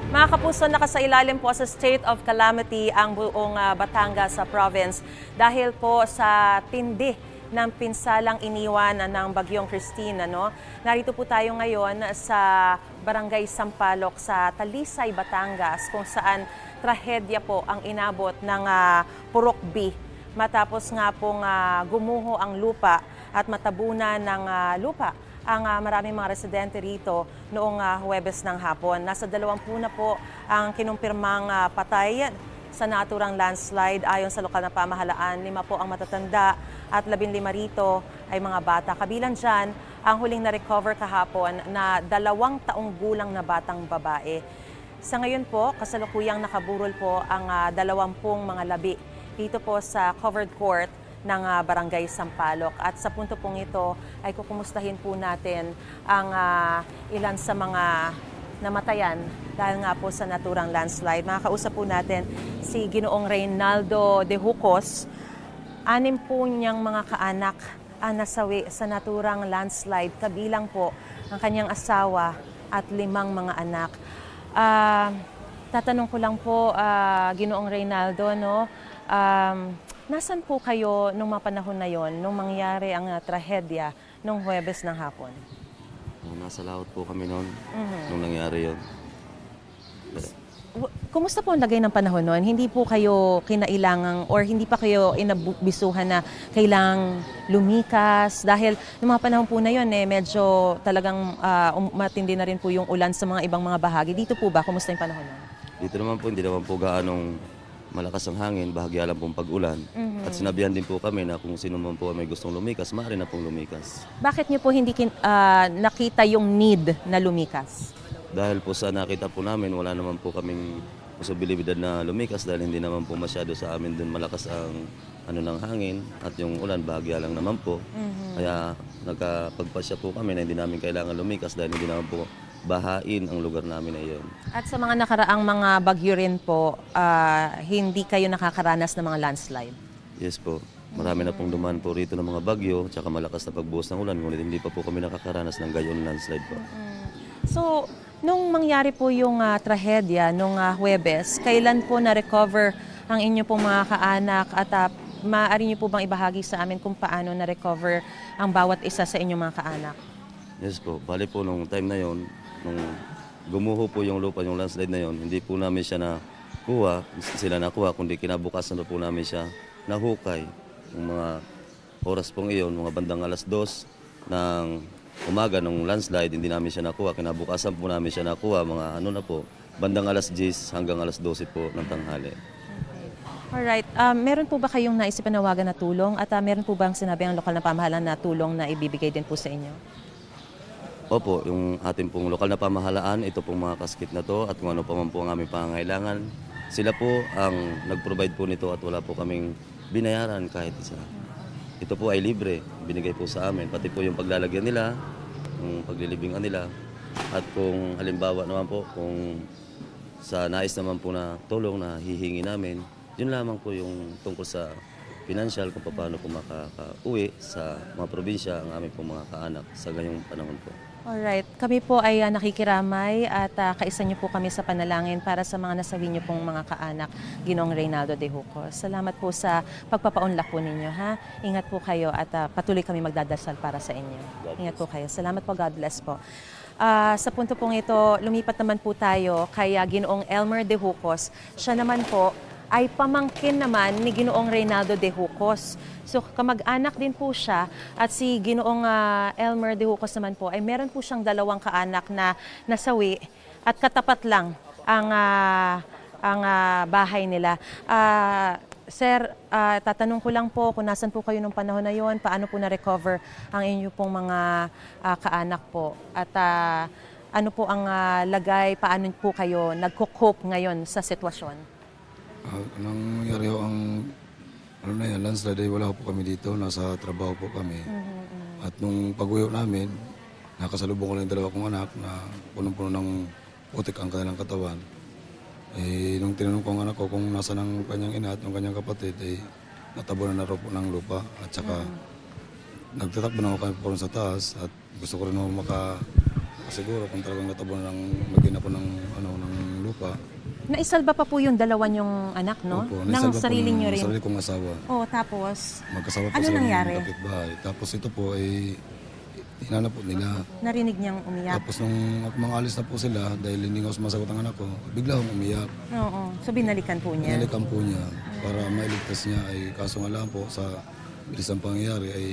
Mga kapuso, nakasailalim po sa state of calamity ang buong Batangas sa province dahil po sa tindi ng pinsalang iniwan ng Bagyong Christine. Narito po tayo ngayon sa Barangay Sampaloc sa Talisay, Batangas, kung saan trahedya po ang inabot ng Purok B matapos nga pong gumuho ang lupa at matabunan ng lupa ang maraming mga residente rito noong Huwebes ng hapon. Nasa 20 na po ang kinumpirmang patay sa naturang landslide ayon sa lokal na pamahalaan. 5 po ang matatanda at 15 rito ay mga bata. Kabilang dyan ang huling na-recover kahapon na 2 taong gulang na batang babae. Sa ngayon po, kasalukuyang nakaburol po ang 20 mga labi dito po sa covered court ng Barangay Sampaloc. At sa punto pong ito ay kukumustahin po natin ang ilan sa mga namatayan dahil nga po sa naturang landslide. Makakausap po natin si Ginoong Reynaldo de Jucos. 6 po niyang mga kaanak ang nasawi sa naturang landslide, kabilang po ang kanyang asawa at 5 mga anak. Tatanong ko lang po, Ginoong Reynaldo, nasaan po kayo nung mga panahon na yon, nung mangyari ang trahedya nung Huwebes ng hapon? Nasa laot po kami noon, nung nangyari yon. Kumusta po ang lagay ng panahon noon? Hindi po kayo kinailangang or hindi pa kayo inabisuhan na kailangang lumikas? Dahil nung mga panahon po na yon, medyo talagang matindi na rin po yung ulan sa mga ibang mga bahagi. Dito po ba? Kumusta yung panahon noon? Dito naman po, hindi naman po gaanong malakas ang hangin, bahagya lang pong pag-ulan. At sinabihan din po kami na kung sino man po may gustong lumikas, maaari na pong lumikas. Bakit niyo po hindi nakita yung need na lumikas? Dahil po sa nakita po namin, wala naman po kaming posibilidad na lumikas dahil hindi naman po masyado sa amin dun malakas ang ng hangin at yung ulan, bahagya lang naman po. Kaya nagkapagpasya po kami na hindi namin kailangan lumikas dahil hindi naman po bahain ang lugar namin na iyon. At sa mga nakaraang mga bagyo rin po, hindi kayo nakakaranas ng mga landslide? Yes po. Marami na pong dumaan po rito ng mga bagyo, tsaka malakas na pagbuhos ng ulan, ngunit hindi pa po kami nakakaranas ng gayon landslide po. So, nung mangyari po yung trahedya, nung Huwebes, kailan po na-recover ang inyo pong mga kaanak at maaari niyo po bang ibahagi sa amin kung paano na-recover ang bawat isa sa inyong mga kaanak? Yes po. Bali po nung time na yon, nung gumuho po yung lupa, yung landslide na yon, hindi po namin siya sila nakuha, kundi kinabukasan na po namin siya nahukay. Yung mga oras pong iyon, mga bandang 2:00 ng umaga nung landslide, hindi namin siya nakuha. Kinabukasan po namin siya nakuha, mga bandang 10:00 hanggang 12:00 po ng tanghali. Alright. Meron po ba kayong naisip panawagan na tulong at meron po bang sinabi ang lokal na pamahalaan na tulong na ibibigay din po sa inyo? Opo, yung ating pong lokal na pamahalaan, ito pong mga kaskit na to at kung ano pa man po ang aming pangangailangan, sila po ang nag-provide po nito at wala po kaming binayaran kahit isa. Ito po ay libre, binigay po sa amin, pati po yung paglalagyan nila, yung paglilibingan nila. At kung halimbawa naman po, kung sa nais naman po na tulong na hihingi namin, yun lamang po yung tungkol sa financial kung paano po makaka-uwi sa mga probinsya ang aming pong mga kaanak sa ganyong panahon po. Alright. Kami po ay nakikiramay at kaisa niyo po kami sa panalangin para sa mga nasawi niyo pong mga kaanak, Ginoong Reynaldo de Jucos. Salamat po sa pagpapaunlak po ninyo, ha? Ingat po kayo at patuloy kami magdadasal para sa inyo. Ingat po kayo. Salamat po. God bless po. Sa punto pong ito, lumipat naman po tayo kay Ginoong Elmer de Jucos. Siya naman po ay pamangkin naman ni Ginoong Reynaldo de Jucos. So kamag-anak din po siya at si Ginoong Elmer de Jucos naman po ay meron po siyang 2 kaanak na nasawi at katapat lang ang bahay nila. Sir, tatanong ko lang po kung nasan po kayo nung panahon na yon, paano po na-recover ang inyo pong mga kaanak po at ano po ang lagay, paano po kayo nagko-cope ngayon sa sitwasyon? Nang nangyari ho ang landslide, wala po kami dito, nasa trabaho po kami. At nung pag-uwi namin, nakasalubong ko lang yung 2 kong anak na punong-puno ng putik ang kanilang katawan. Nung tinanong ko ang anak ko kung nasa ng kanyang ina at ng kanyang kapatid, natabunan na raw po ng lupa. At saka nagtatakbo na ako kami po sa taas at gusto ko rin makasiguro kung talagang natabunan ng mag-ina po ng lupa. lupa. Naisalba pa po yung dalawa niyong anak, no? Opo, Nang naisalba po sarili ng niyo rin. sarili kong asawa. Oh, tapos, Magkasama po Ano sila nangyari? ng kapitbahay. Tapos ito po ay hinanap po nila. narinig niyang umiyak. Tapos nung mga alis na po sila, dahil hindi nga sumasagot ang anak ko, bigla akong umiyak. Oo. So, binalikan po niya. Pinalikan po niya para mailigtas niya. Ay kaso nga lang po sa bilis ng pangyayari ay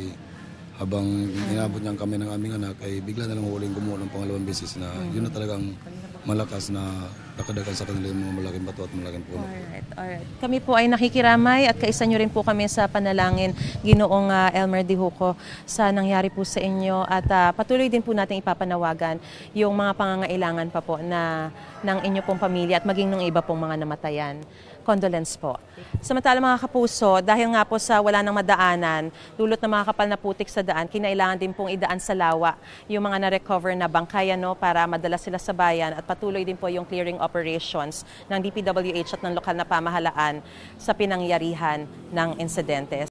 habang inabot niya kami ng aming anak ay bigla na lang huling gumuho ng pangalawang beses na yun na talagang malakas na nakadagan sa kanila yung mga malaking bato at malaking puno. Alright. Kami po ay nakikiramay at kaisa nyo rin po kami sa panalangin, Ginoong Elmer Dijuco, sa nangyari po sa inyo at patuloy din po natin ipapanawagan yung mga pangangailangan pa po na ng inyo pong pamilya at maging ng iba pong mga namatayan. Condolence po. Samantala mga kapuso, dahil nga po sa wala nang madaanan, dulot na mga kapal na putik sa daan, kinailangan din pong idaan sa lawa yung mga na-recover na bangkaya para madala sila sa bayan at patuloy din po yung clearing operations ng DPWH at ng lokal na pamahalaan sa pinangyarihan ng insidente.